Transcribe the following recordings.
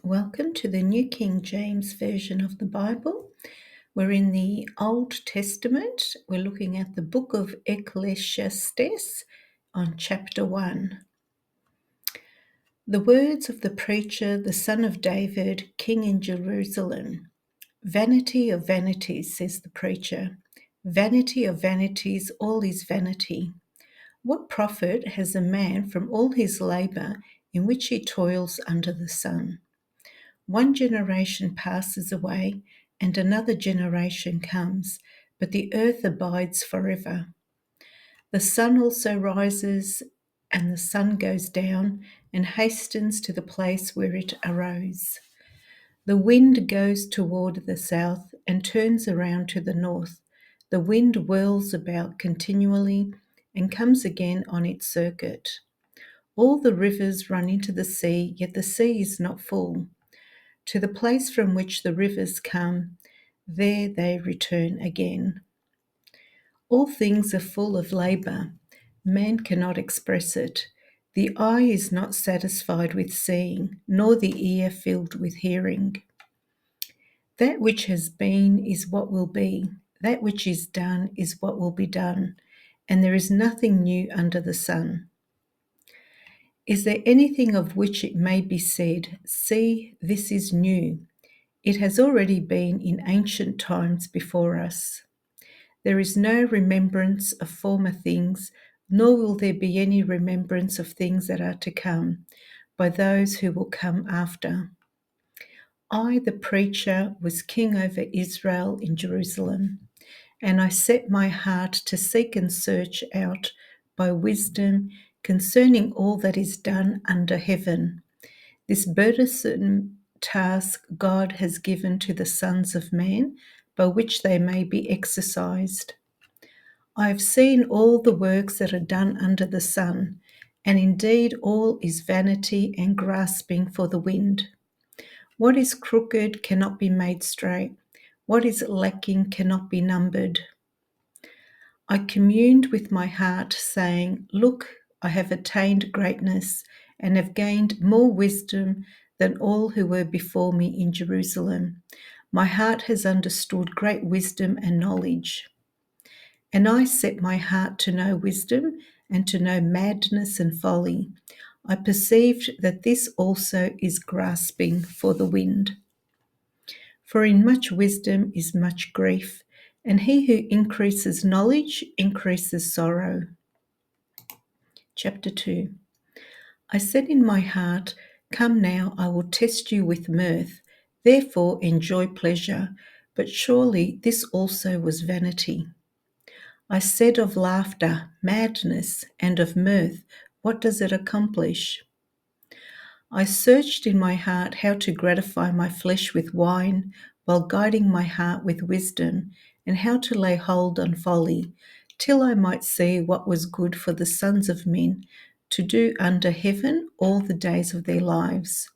Welcome to the New King James Version of the Bible. We're in the Old Testament. We're looking at the book of Ecclesiastes on chapter 1. The words of the preacher, the son of David, king in Jerusalem. Vanity of vanities, says the preacher. Vanity of vanities, all is vanity. What profit has a man from all his labour in which he toils under the sun? One generation passes away, and another generation comes, but the earth abides forever. The sun also rises, and the sun goes down, and hastens to the place where it arose. The wind goes toward the south, and turns around to the north. The wind whirls about continually, and comes again on its circuit. All the rivers run into the sea, yet the sea is not full. To the place from which the rivers come, there they return again. All things are full of labour. Man cannot express it. The eye is not satisfied with seeing, nor the ear filled with hearing. That which has been is what will be. That which is done is what will be done. And there is nothing new under the sun. Is there anything of which it may be said, "See, this is new"? It has already been in ancient times before us. There is no remembrance of former things, nor will there be any remembrance of things that are to come by those who will come after. I, the preacher, was king over Israel in Jerusalem, and I set my heart to seek and search out by wisdom concerning all that is done under heaven. This burdensome task God has given to the sons of man, by which they may be exercised. I have seen all the works that are done under the sun, and indeed all is vanity and grasping for the wind. What is crooked cannot be made straight. What is lacking cannot be numbered. I communed with my heart, saying, "Look, I have attained greatness and have gained more wisdom than all who were before me in Jerusalem. My heart has understood great wisdom and knowledge. And I set my heart to know wisdom and to know madness and folly. I perceived that this also is grasping for the wind. For in much wisdom is much grief, and he who increases knowledge increases sorrow." Chapter 2. I said in my heart, "Come now, I will test you with mirth. Therefore enjoy pleasure." But surely this also was vanity. I said of laughter, madness, and of mirth, what does it accomplish? I searched in my heart how to gratify my flesh with wine, while guiding my heart with wisdom, and how to lay hold on folly, till I might see what was good for the sons of men to do under heaven all the days of their lives.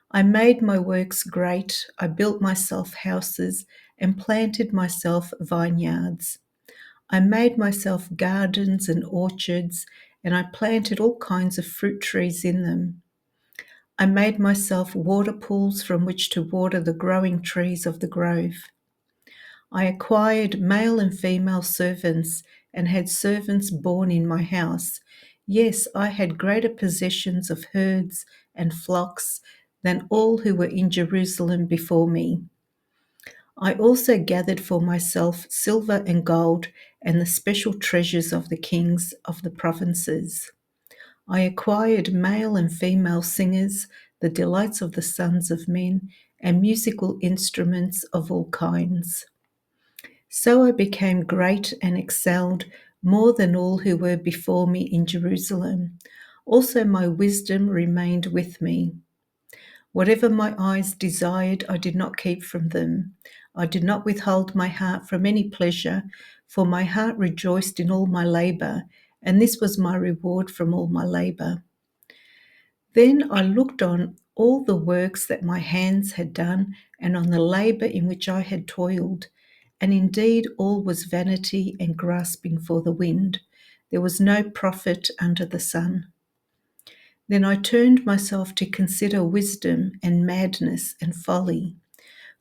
I made my works great, I built myself houses, and planted myself vineyards. I made myself gardens and orchards, and I planted all kinds of fruit trees in them. I made myself water pools from which to water the growing trees of the grove. I acquired male and female servants and had servants born in my house. Yes, I had greater possessions of herds and flocks than all who were in Jerusalem before me. I also gathered for myself silver and gold and the special treasures of the kings of the provinces. I acquired male and female singers, the delights of the sons of men, and musical instruments of all kinds. So I became great and excelled more than all who were before me in Jerusalem. Also my wisdom remained with me. Whatever my eyes desired, I did not keep from them. I did not withhold my heart from any pleasure, for my heart rejoiced in all my labour, and this was my reward from all my labour. Then I looked on all the works that my hands had done, and on the labour in which I had toiled, and indeed all was vanity and grasping for the wind. There was no profit under the sun. Then I turned myself to consider wisdom and madness and folly.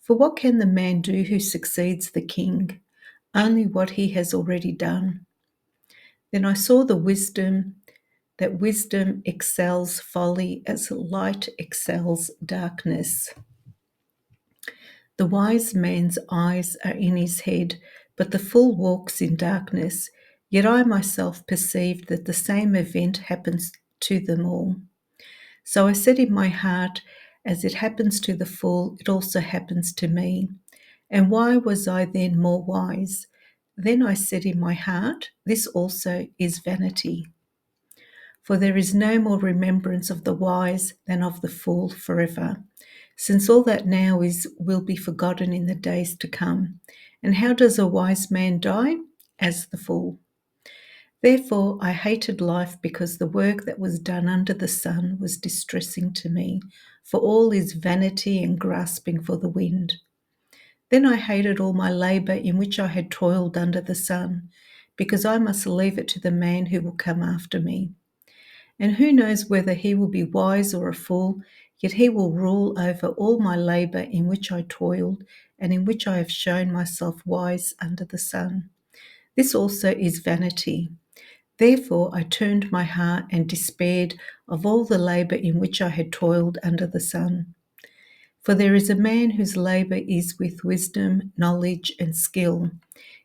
For what can the man do who succeeds the king? Only what he has already done. Then I saw that wisdom excels folly as light excels darkness. The wise man's eyes are in his head, but the fool walks in darkness. Yet I myself perceived that the same event happens to them all. So I said in my heart, as it happens to the fool, it also happens to me. And why was I then more wise? Then I said in my heart, this also is vanity. For there is no more remembrance of the wise than of the fool forever, since all that now is will be forgotten in the days to come. And how does a wise man die? As the fool. Therefore I hated life, because the work that was done under the sun was distressing to me, for all is vanity and grasping for the wind. Then I hated all my labour in which I had toiled under the sun, because I must leave it to the man who will come after me. And who knows whether he will be wise or a fool, yet he will rule over all my labour in which I toiled, and in which I have shown myself wise under the sun. This also is vanity. Therefore I turned my heart and despaired of all the labour in which I had toiled under the sun. For there is a man whose labour is with wisdom, knowledge, and skill,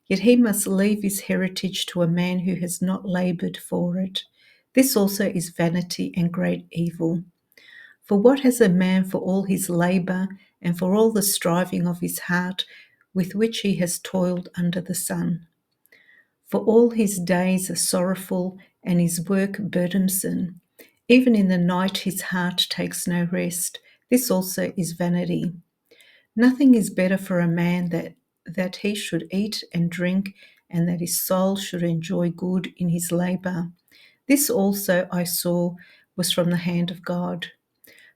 yet he must leave his heritage to a man who has not laboured for it. This also is vanity and great evil. For what has a man for all his labour and for all the striving of his heart with which he has toiled under the sun? For all his days are sorrowful and his work burdensome. Even in the night his heart takes no rest. This also is vanity. Nothing is better for a man that he should eat and drink, and that his soul should enjoy good in his labour. This also I saw was from the hand of God.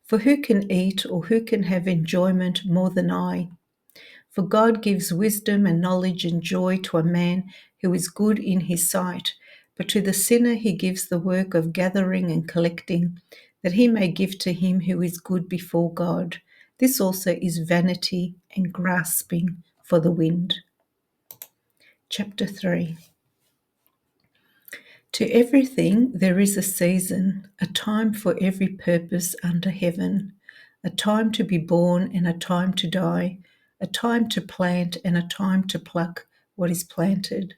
For who can eat or who can have enjoyment more than I? For God gives wisdom and knowledge and joy to a man who is good in his sight, but to the sinner he gives the work of gathering and collecting, that he may give to him who is good before God. This also is vanity and grasping for the wind. Chapter 3. To everything there is a season, a time for every purpose under heaven, a time to be born and a time to die, a time to plant and a time to pluck what is planted,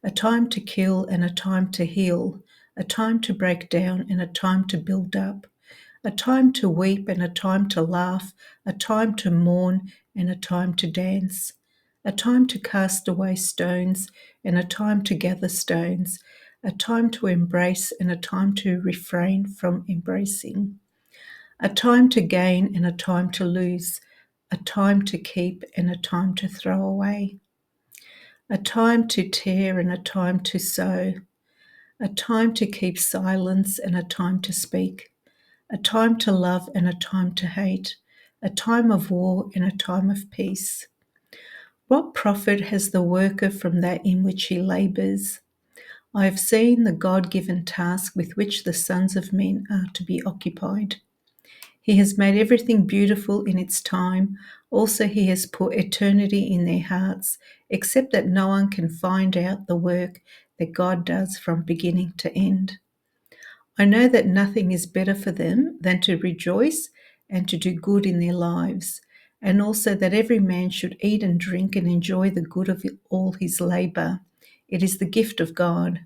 a time to kill and a time to heal, a time to break down and a time to build up, a time to weep and a time to laugh, a time to mourn and a time to dance, a time to cast away stones and a time to gather stones, a time to embrace and a time to refrain from embracing, a time to gain and a time to lose, a time to keep and a time to throw away, a time to tear and a time to sow, a time to keep silence and a time to speak, a time to love and a time to hate, a time of war and a time of peace. What profit has the worker from that in which he labours? I have seen the God-given task with which the sons of men are to be occupied. He has made everything beautiful in its time. Also he has put eternity in their hearts, except that no one can find out the work that God does from beginning to end. I know that nothing is better for them than to rejoice and to do good in their lives, and also that every man should eat and drink and enjoy the good of all his labour. It is the gift of God.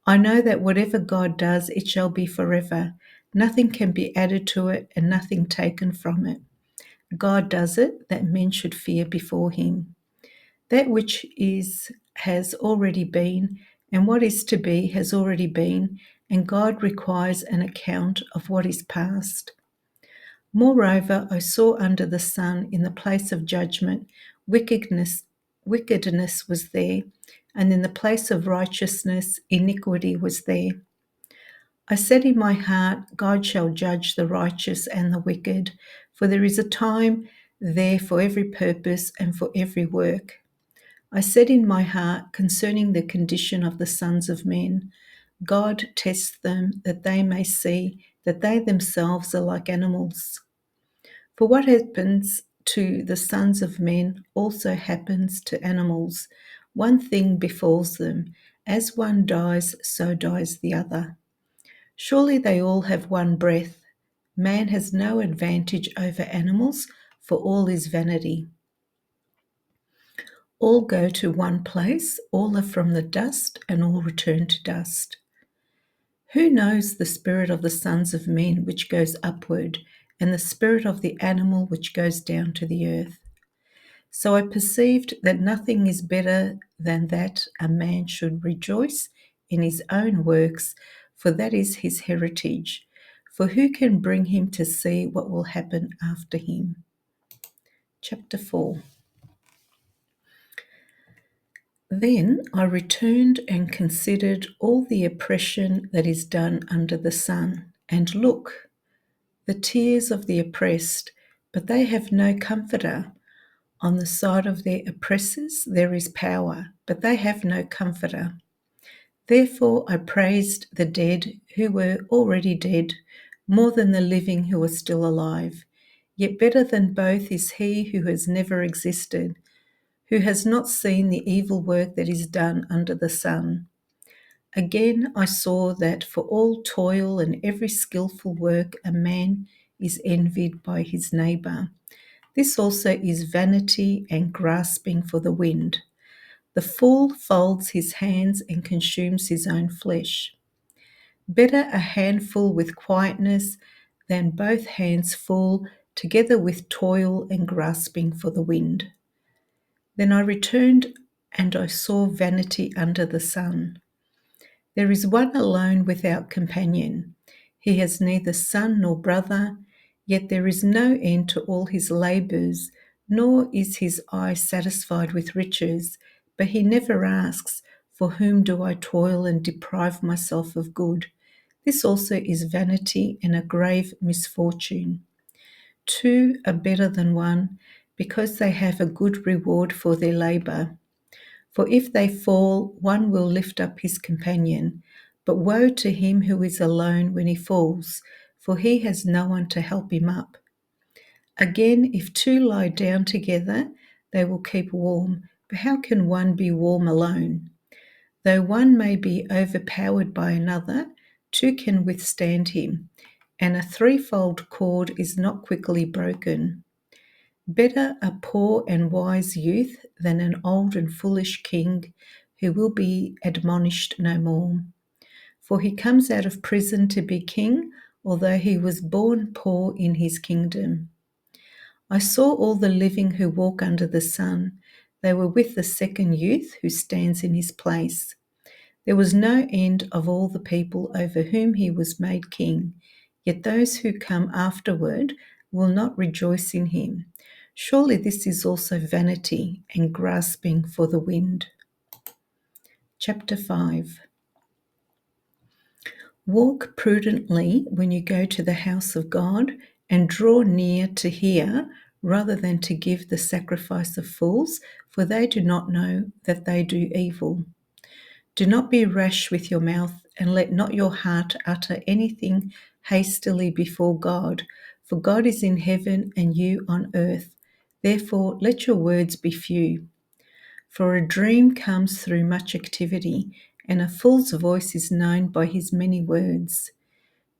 I know that whatever God does, it shall be forever. Nothing can be added to it and nothing taken from it. God does it that men should fear before him. That which is has already been, and what is to be has already been, and God requires an account of what is past. Moreover, I saw under the sun in the place of judgment wickedness was there, and in the place of righteousness iniquity was there. I said in my heart, God shall judge the righteous and the wicked, for there is a time there for every purpose and for every work. I said in my heart concerning the condition of the sons of men, God tests them that they may see that they themselves are like animals. For what happens to the sons of men also happens to animals. One thing befalls them. As one dies, so dies the other. Surely they all have one breath. Man has no advantage over animals, for all is vanity. All go to one place, all are from the dust, and all return to dust. Who knows the spirit of the sons of men which goes upward, and the spirit of the animal which goes down to the earth? So I perceived that nothing is better than that a man should rejoice in his own works, for that is his heritage. For who can bring him to see what will happen after him? Chapter 4. Then I returned and considered all the oppression that is done under the sun. And look, the tears of the oppressed, but they have no comforter. On the side of their oppressors there is power, but they have no comforter. Therefore I praised the dead who were already dead, more than the living who are still alive. Yet better than both is he who has never existed, who has not seen the evil work that is done under the sun. Again I saw that for all toil and every skillful work a man is envied by his neighbour. This also is vanity and grasping for the wind. The fool folds his hands and consumes his own flesh. Better a handful with quietness than both hands full, together with toil and grasping for the wind. Then I returned and I saw vanity under the sun. There is one alone without companion. He has neither son nor brother, yet there is no end to all his labours, nor is his eye satisfied with riches. But he never asks, for whom do I toil and deprive myself of good? This also is vanity and a grave misfortune. Two are better than one, because they have a good reward for their labour. For if they fall, one will lift up his companion. But woe to him who is alone when he falls, for he has no one to help him up. Again, if two lie down together, they will keep warm. But how can one be warm alone? Though one may be overpowered by another, two can withstand him, and a threefold cord is not quickly broken. Better a poor and wise youth than an old and foolish king who will be admonished no more. For he comes out of prison to be king, although he was born poor in his kingdom. I saw all the living who walk under the sun. They were with the second youth who stands in his place. There was no end of all the people over whom he was made king, yet those who come afterward will not rejoice in him. Surely this is also vanity and grasping for the wind. Chapter 5. Walk prudently when you go to the house of God, and draw near to hear, rather than to give the sacrifice of fools, for they do not know that they do evil. Do not be rash with your mouth, and let not your heart utter anything hastily before God, for God is in heaven and you on earth. Therefore let your words be few. For a dream comes through much activity, and a fool's voice is known by his many words.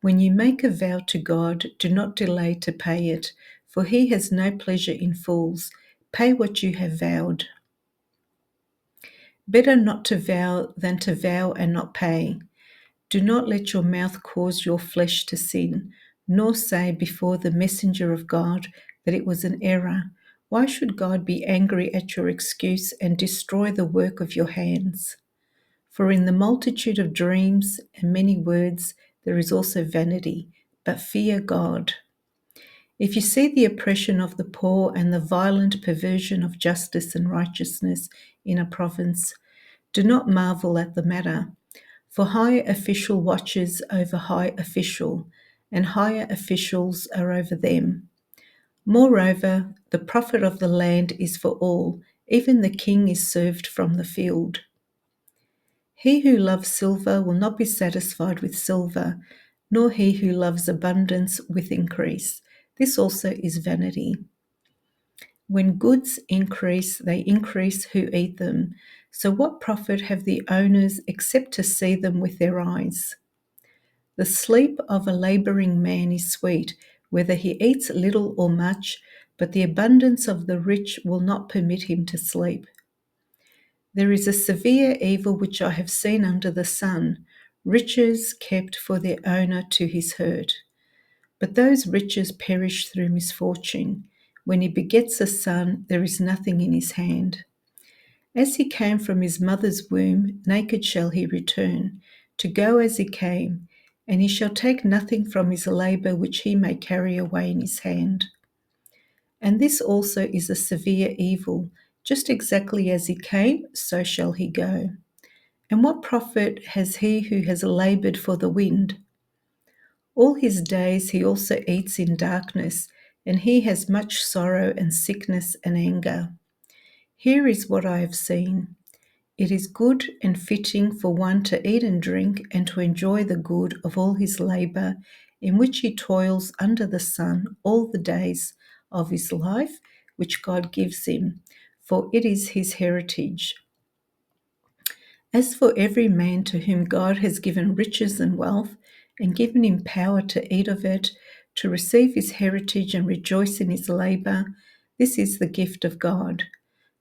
When you make a vow to God, do not delay to pay it, for he has no pleasure in fools. Pay what you have vowed. Better not to vow than to vow and not pay. Do not let your mouth cause your flesh to sin, nor say before the messenger of God that it was an error. Why should God be angry at your excuse and destroy the work of your hands? For in the multitude of dreams and many words there is also vanity, but fear God. If you see the oppression of the poor and the violent perversion of justice and righteousness in a province, do not marvel at the matter. For high official watches over high official, and higher officials are over them. Moreover, the profit of the land is for all, even the king is served from the field. He who loves silver will not be satisfied with silver, nor he who loves abundance with increase. This also is vanity. When goods increase, they increase who eat them. So what profit have the owners except to see them with their eyes? The sleep of a labouring man is sweet, whether he eats little or much, but the abundance of the rich will not permit him to sleep. There is a severe evil which I have seen under the sun, riches kept for their owner to his hurt. But those riches perish through misfortune. When he begets a son, there is nothing in his hand. As he came from his mother's womb, naked shall he return, to go as he came, and he shall take nothing from his labour which he may carry away in his hand. And this also is a severe evil. Just exactly as he came, so shall he go. And what profit has he who has laboured for the wind? All his days he also eats in darkness, and he has much sorrow and sickness and anger. Here is what I have seen. It is good and fitting for one to eat and drink and to enjoy the good of all his labour, in which he toils under the sun all the days of his life, which God gives him, for it is his heritage. As for every man to whom God has given riches and wealth, and given him power to eat of it, to receive his heritage and rejoice in his labour, this is the gift of God.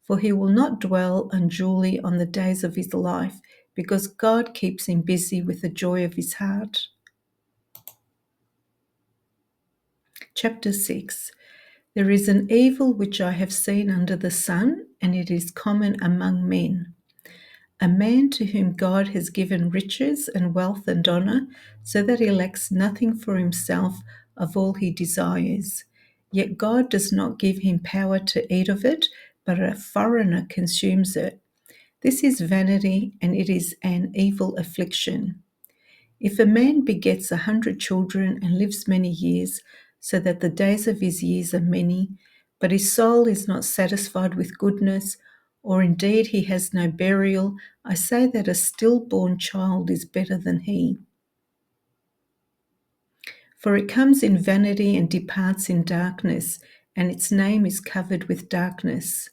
For he will not dwell unduly on the days of his life, because God keeps him busy with the joy of his heart. Chapter 6. There is an evil which I have seen under the sun, and it is common among men. A man to whom God has given riches and wealth and honour, so that he lacks nothing for himself of all he desires. Yet God does not give him power to eat of it, but a foreigner consumes it. This is vanity, and it is an evil affliction. If a man begets 100 children and lives many years, so that the days of his years are many, but his soul is not satisfied with goodness, or indeed he has no burial, I say that a stillborn child is better than he. For it comes in vanity and departs in darkness, and its name is covered with darkness.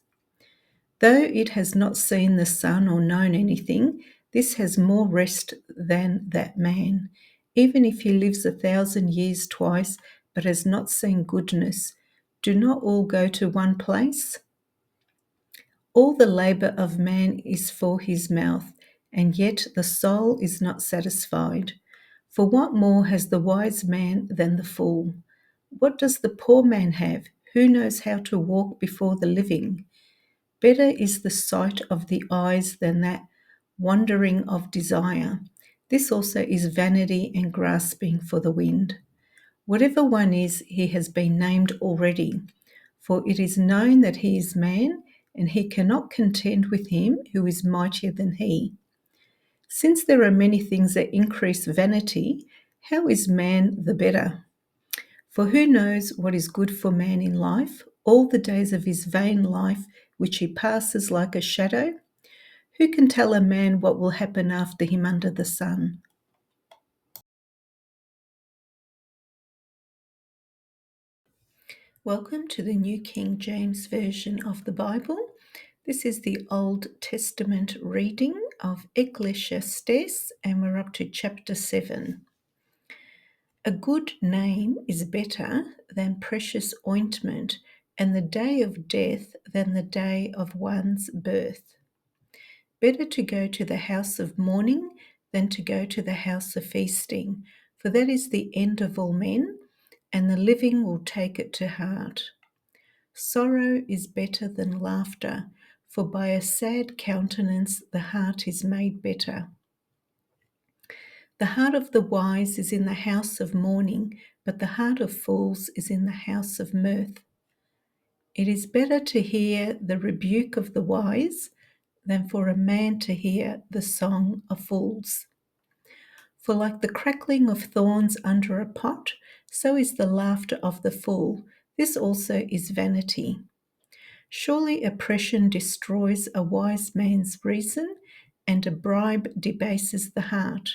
Though it has not seen the sun or known anything, this has more rest than that man. Even if he lives 1,000 years twice, but has not seen goodness, do not all go to one place? All the labour of man is for his mouth, and yet the soul is not satisfied. For what more has the wise man than the fool? What does the poor man have? Who knows how to walk before the living? Better is the sight of the eyes than that wandering of desire. This also is vanity and grasping for the wind. Whatever one is, he has been named already. For it is known that he is man, and he cannot contend with him who is mightier than he. Since there are many things that increase vanity, how is man the better? For who knows what is good for man in life, all the days of his vain life, which he passes like a shadow? Who can tell a man what will happen after him under the sun? Welcome to the New King James Version of the Bible. This is the Old Testament reading of Ecclesiastes, and we're up to chapter 7. A good name is better than precious ointment, and the day of death than the day of one's birth. Better to go to the house of mourning than to go to the house of feasting, for that is the end of all men, and the living will take it to heart. Sorrow is better than laughter, for by a sad countenance the heart is made better. The heart of the wise is in the house of mourning, but the heart of fools is in the house of mirth. It is better to hear the rebuke of the wise than for a man to hear the song of fools. For like the crackling of thorns under a pot, so is the laughter of the fool. This also is vanity. Surely oppression destroys a wise man's reason, and a bribe debases the heart.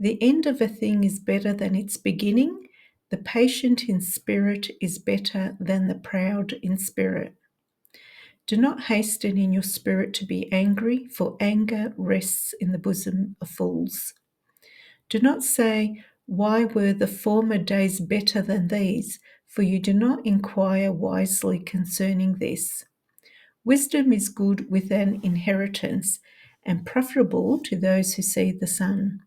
The end of a thing is better than its beginning. The patient in spirit is better than the proud in spirit. Do not hasten in your spirit to be angry, for anger rests in the bosom of fools. Do not say, "Why were the former days better than these?" For you do not inquire wisely concerning this. Wisdom is good with an inheritance, and profitable to those who see the sun.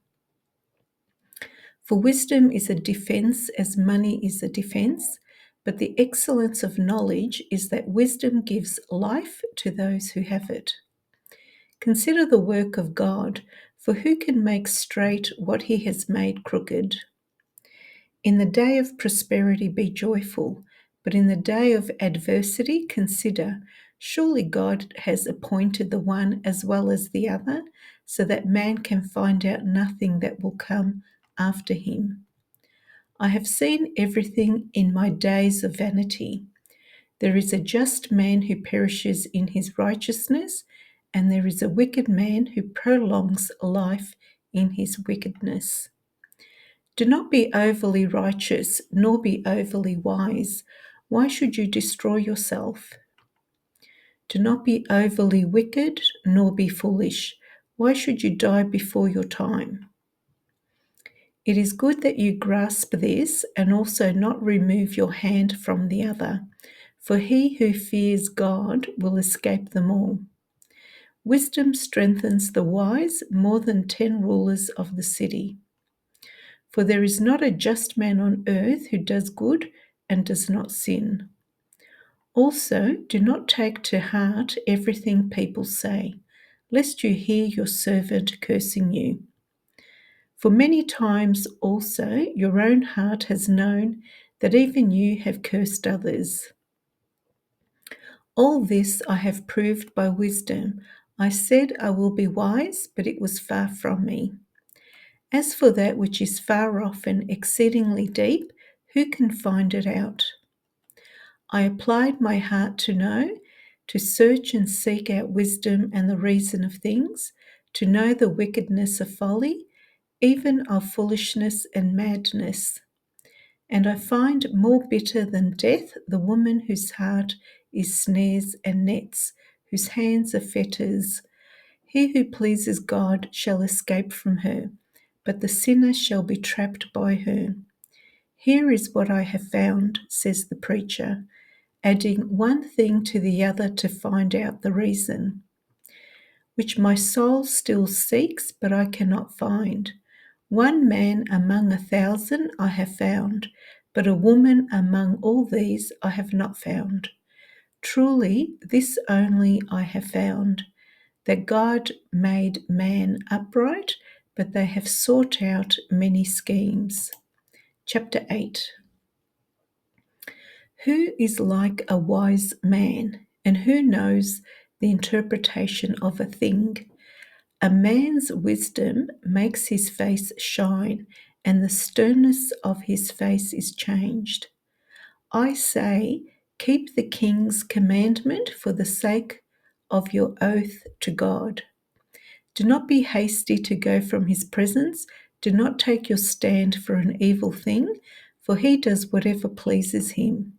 For wisdom is a defense as money is a defense, but the excellence of knowledge is that wisdom gives life to those who have it. Consider the work of God, for who can make straight what he has made crooked? In the day of prosperity be joyful, but in the day of adversity consider, surely God has appointed the one as well as the other, so that man can find out nothing that will come after him. I have seen everything in my days of vanity. There is a just man who perishes in his righteousness, and there is a wicked man who prolongs life in his wickedness. Do not be overly righteous, nor be overly wise. Why should you destroy yourself? Do not be overly wicked, nor be foolish. Why should you die before your time? It is good that you grasp this and also not remove your hand from the other, for he who fears God will escape them all. Wisdom strengthens the wise more than 10 rulers of the city. For there is not a just man on earth who does good and does not sin. Also, do not take to heart everything people say, lest you hear your servant cursing you. For many times also your own heart has known that even you have cursed others. All this I have proved by wisdom. I said I will be wise, but it was far from me. As for that which is far off and exceedingly deep, who can find it out? I applied my heart to know, to search and seek out wisdom and the reason of things, to know the wickedness of folly, even of foolishness and madness. And I find more bitter than death the woman whose heart is snares and nets, whose hands are fetters. He who pleases God shall escape from her, but the sinner shall be trapped by her. Here is what I have found, says the preacher, adding one thing to the other to find out the reason, which my soul still seeks, but I cannot find. One man among 1,000 I have found, but a woman among all these I have not found. Truly, this only I have found, that God made man upright, but they have sought out many schemes. Chapter 8. Who is like a wise man, and who knows the interpretation of a thing? A man's wisdom makes his face shine, and the sternness of his face is changed. I say, keep the king's commandment for the sake of your oath to God. Do not be hasty to go from his presence. Do not take your stand for an evil thing, for he does whatever pleases him.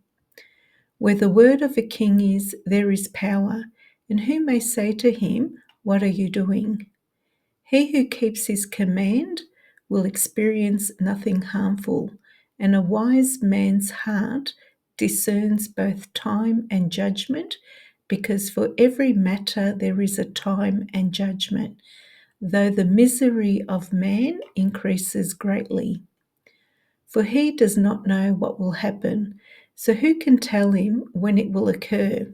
Where the word of a king is, there is power, and who may say to him, "What are you doing?" He who keeps his command will experience nothing harmful, and a wise man's heart discerns both time and judgment, because for every matter there is a time and judgment, though the misery of man increases greatly. For he does not know what will happen, so who can tell him when it will occur?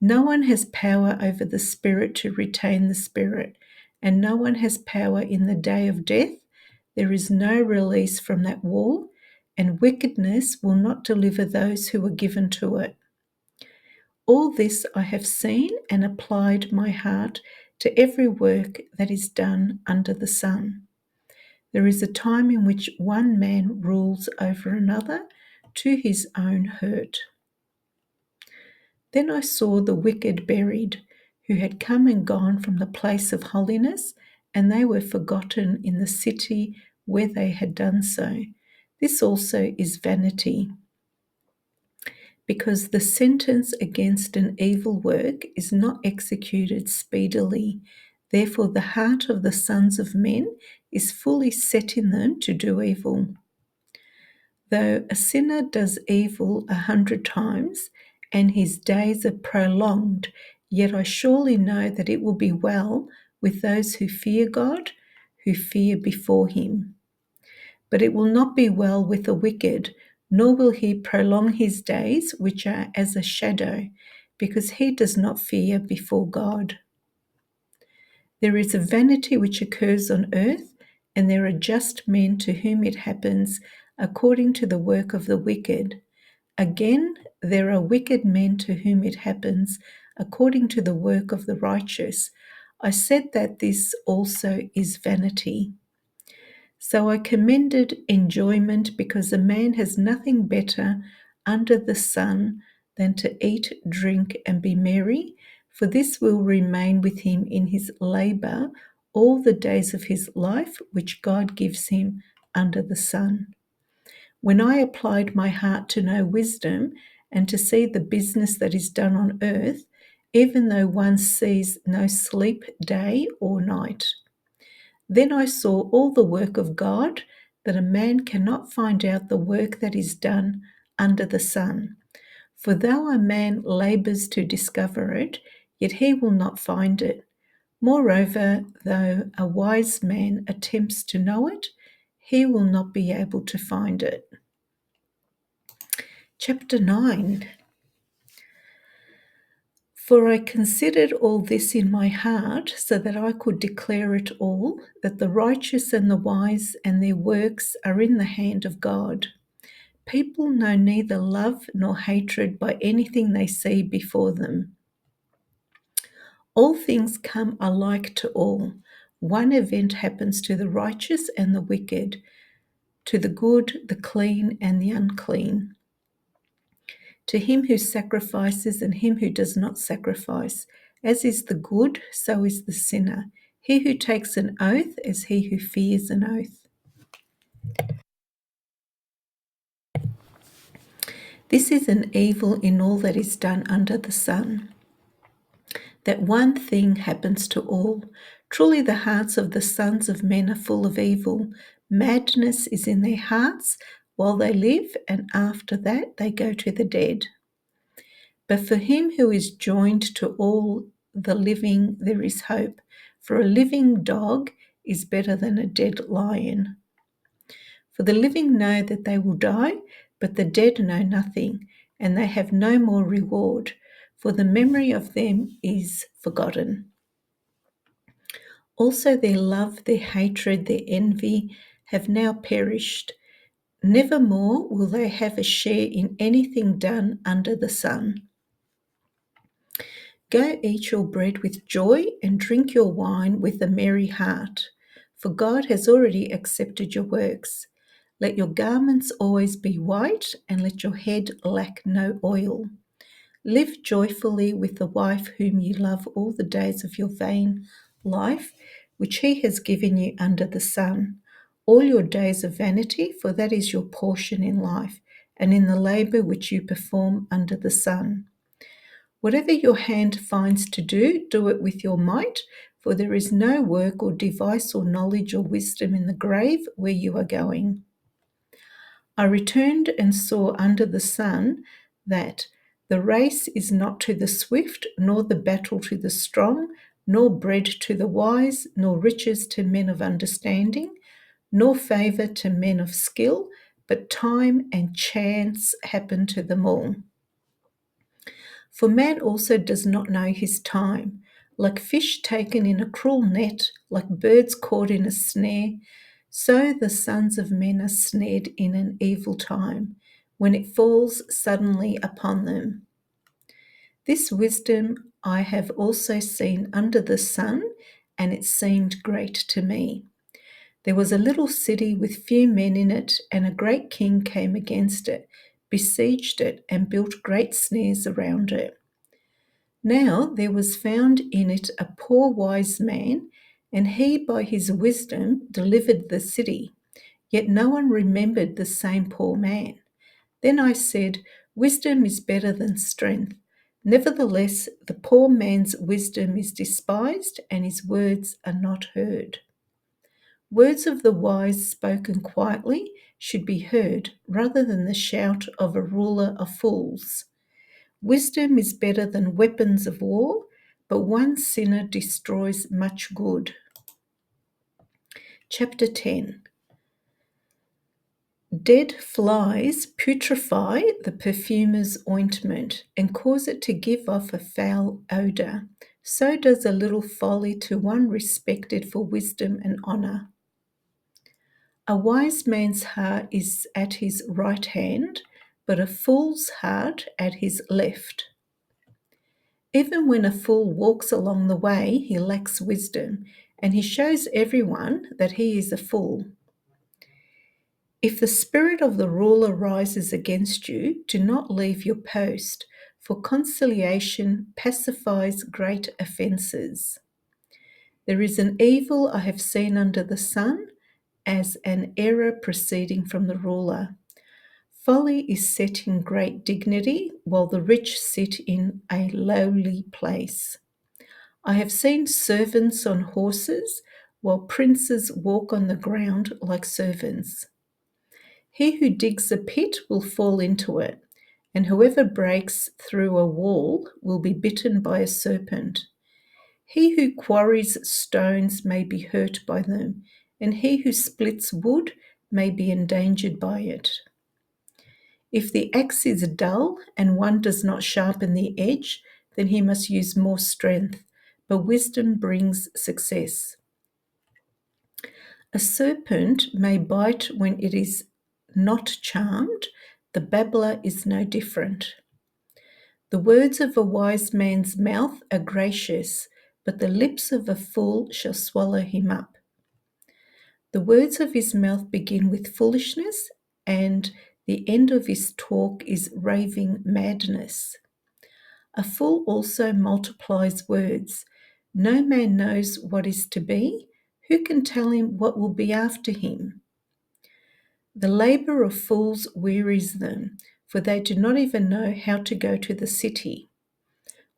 No one has power over the spirit to retain the spirit, and no one has power in the day of death. There is no release from that wall, and wickedness will not deliver those who are given to it. All this I have seen and applied my heart to every work that is done under the sun. There is a time in which one man rules over another to his own hurt. Then I saw the wicked buried, who had come and gone from the place of holiness and they were forgotten in the city where they had done so. This also is vanity, because the sentence against an evil work is not executed speedily. Therefore, the heart of the sons of men is fully set in them to do evil. Though a sinner does evil 100 times, and his days are prolonged, yet I surely know that it will be well with those who fear God, who fear before him. But it will not be well with the wicked, nor will he prolong his days, which are as a shadow, because he does not fear before God. There is a vanity which occurs on earth, and there are just men to whom it happens according to the work of the wicked. Again, there are wicked men to whom it happens according to the work of the righteous. I said that this also is vanity. So I commended enjoyment, because a man has nothing better under the sun than to eat, drink, and be merry, for this will remain with him in his labor all the days of his life, which God gives him under the sun. When I applied my heart to know wisdom and to see the business that is done on earth, even though one sees no sleep day or night, then I saw all the work of God, that a man cannot find out the work that is done under the sun. For though a man labors to discover it, yet he will not find it. Moreover, though a wise man attempts to know it, he will not be able to find it. Chapter 9. For I considered all this in my heart, so that I could declare it all, that the righteous and the wise and their works are in the hand of God. People know neither love nor hatred by anything they see before them. All things come alike to all. One event happens to the righteous and the wicked, to the good, the clean, and the unclean, to him who sacrifices and him who does not sacrifice. As is the good, so is the sinner. He who takes an oath, as he who fears an oath. This is an evil in all that is done under the sun, that one thing happens to all. Truly the hearts of the sons of men are full of evil. Madness is in their hearts while they live, and after that they go to the dead. But for him who is joined to all the living there is hope, for a living dog is better than a dead lion. For the living know that they will die, but the dead know nothing, and they have no more reward, for the memory of them is forgotten. Also their love, their hatred, their envy have now perished. Never more will they have a share in anything done under the sun. Go eat your bread with joy and drink your wine with a merry heart, for God has already accepted your works. Let your garments always be white, and let your head lack no oil. Live joyfully with the wife whom you love all the days of your vain life, which he has given you under the sun. All your days of vanity, for that is your portion in life, and in the labor which you perform under the sun. Whatever your hand finds to do, do it with your might, for there is no work or device or knowledge or wisdom in the grave where you are going. I returned and saw under the sun that the race is not to the swift, nor the battle to the strong, nor bread to the wise, nor riches to men of understanding, nor favor to men of skill, but time and chance happen to them all. For man also does not know his time. Like fish taken in a cruel net, like birds caught in a snare, so the sons of men are snared in an evil time, when it falls suddenly upon them. This wisdom I have also seen under the sun, and it seemed great to me. There was a little city with few men in it, and a great king came against it, besieged it, and built great snares around it. Now there was found in it a poor wise man, and he by his wisdom delivered the city. Yet no one remembered the same poor man. Then I said, Wisdom is better than strength. Nevertheless, the poor man's wisdom is despised, and his words are not heard. Words of the wise spoken quietly should be heard rather than the shout of a ruler of fools. Wisdom is better than weapons of war, but one sinner destroys much good. Chapter 10. Dead flies putrefy the perfumer's ointment and cause it to give off a foul odour. So does a little folly to one respected for wisdom and honour. A wise man's heart is at his right hand, but a fool's heart at his left. Even when a fool walks along the way, he lacks wisdom, and he shows everyone that he is a fool. If the spirit of the ruler rises against you, do not leave your post, for conciliation pacifies great offences. There is an evil I have seen under the sun, as an error proceeding from the ruler. Folly is set in great dignity, while the rich sit in a lowly place. I have seen servants on horses, while princes walk on the ground like servants. He who digs a pit will fall into it, and whoever breaks through a wall will be bitten by a serpent. He who quarries stones may be hurt by them, and he who splits wood may be endangered by it. If the axe is dull and one does not sharpen the edge, then he must use more strength, but wisdom brings success. A serpent may bite when it is not charmed, the babbler is no different. The words of a wise man's mouth are gracious, but the lips of a fool shall swallow him up. The words of his mouth begin with foolishness, and the end of his talk is raving madness. A fool also multiplies words. No man knows what is to be. Who can tell him what will be after him? The labour of fools wearies them, for they do not even know how to go to the city.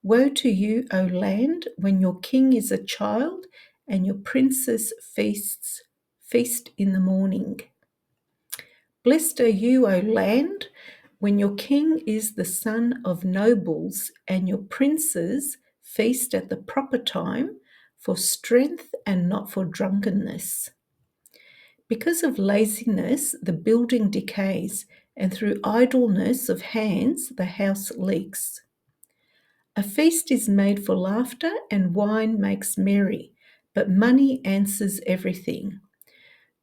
Woe to you, O land, when your king is a child and your princes feast in the morning. Blessed are you, O land, when your king is the son of nobles and your princes feast at the proper time for strength and not for drunkenness. Because of laziness, the building decays, and through idleness of hands, the house leaks. A feast is made for laughter, and wine makes merry, but money answers everything.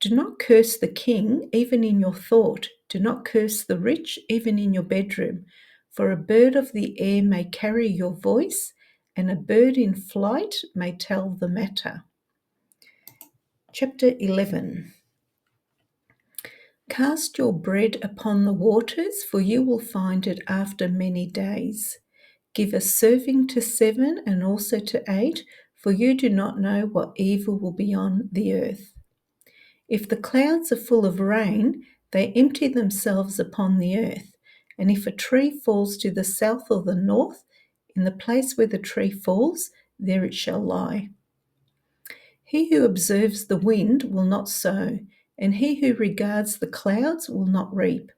Do not curse the king, even in your thought. Do not curse the rich, even in your bedroom. For a bird of the air may carry your voice, and a bird in flight may tell the matter. Chapter 11. Cast your bread upon the waters, for you will find it after many days. Give a serving to 7 and also to 8, for you do not know what evil will be on the earth. If the clouds are full of rain, they empty themselves upon the earth. And if a tree falls to the south or the north, in the place where the tree falls, there it shall lie. He who observes the wind will not sow, and he who regards the clouds will not reap.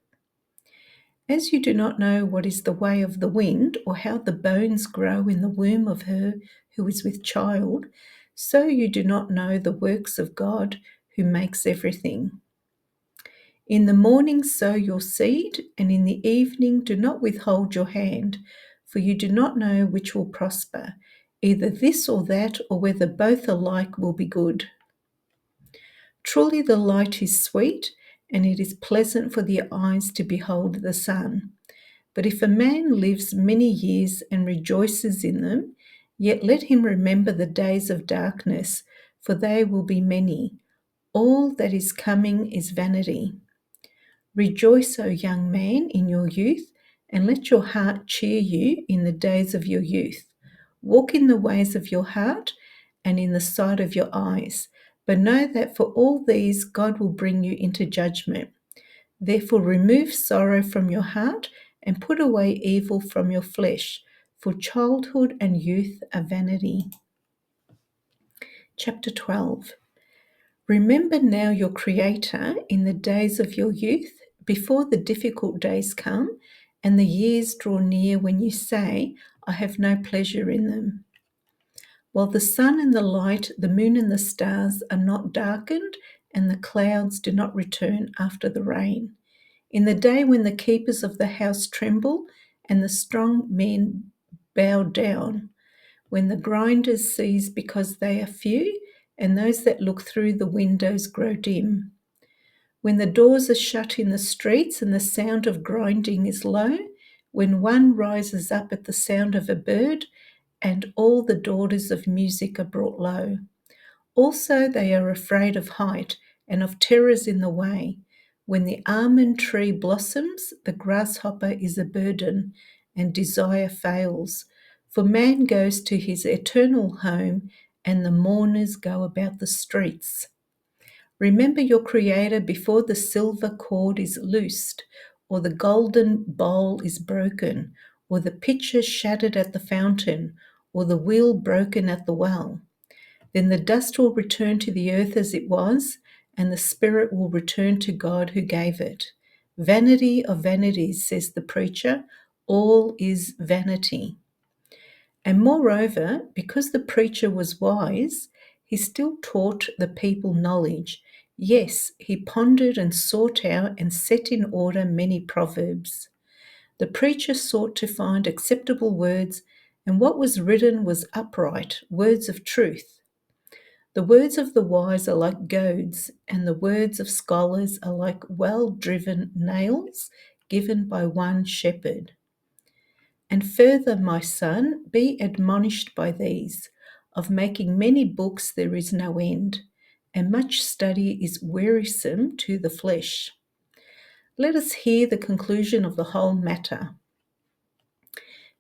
As you do not know what is the way of the wind, or how the bones grow in the womb of her who is with child, so you do not know the works of God who makes everything. In the morning sow your seed, and in the evening do not withhold your hand, for you do not know which will prosper, either this or that, or whether both alike will be good. Truly the light is sweet, and it is pleasant for the eyes to behold the sun. But if a man lives many years and rejoices in them, yet let him remember the days of darkness, for they will be many. All that is coming is vanity. Rejoice, O young man, in your youth, and let your heart cheer you in the days of your youth. Walk in the ways of your heart, and in the sight of your eyes. But know that for all these God will bring you into judgment. Therefore remove sorrow from your heart and put away evil from your flesh, for childhood and youth are vanity. Chapter 12. Remember now your Creator in the days of your youth, before the difficult days come, and the years draw near when you say, I have no pleasure in them. While the sun and the light, the moon and the stars are not darkened, and the clouds do not return after the rain. In the day when the keepers of the house tremble, and the strong men bow down, when the grinders cease because they are few, and those that look through the windows grow dim. When the doors are shut in the streets and the sound of grinding is low, when one rises up at the sound of a bird, and all the daughters of music are brought low. Also they are afraid of height and of terrors in the way. When the almond tree blossoms, the grasshopper is a burden, and desire fails. For man goes to his eternal home, and the mourners go about the streets. Remember your Creator before the silver cord is loosed, or the golden bowl is broken, or the pitcher shattered at the fountain, or the wheel broken at the well. Then the dust will return to the earth as it was, and the spirit will return to God who gave it. Vanity of vanities, says the preacher, all is vanity. And moreover, because the preacher was wise, he still taught the people knowledge. Yes, he pondered and sought out and set in order many proverbs. The preacher sought to find acceptable words, and what was written was upright, words of truth. The words of the wise are like goads, and the words of scholars are like well-driven nails given by one shepherd. And further, my son, be admonished by these. Of making many books there is no end, and much study is wearisome to the flesh. Let us hear the conclusion of the whole matter.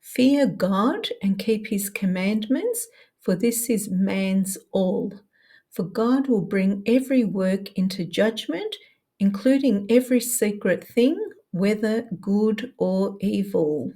Fear God and keep his commandments, for this is man's all. For God will bring every work into judgment, including every secret thing, whether good or evil.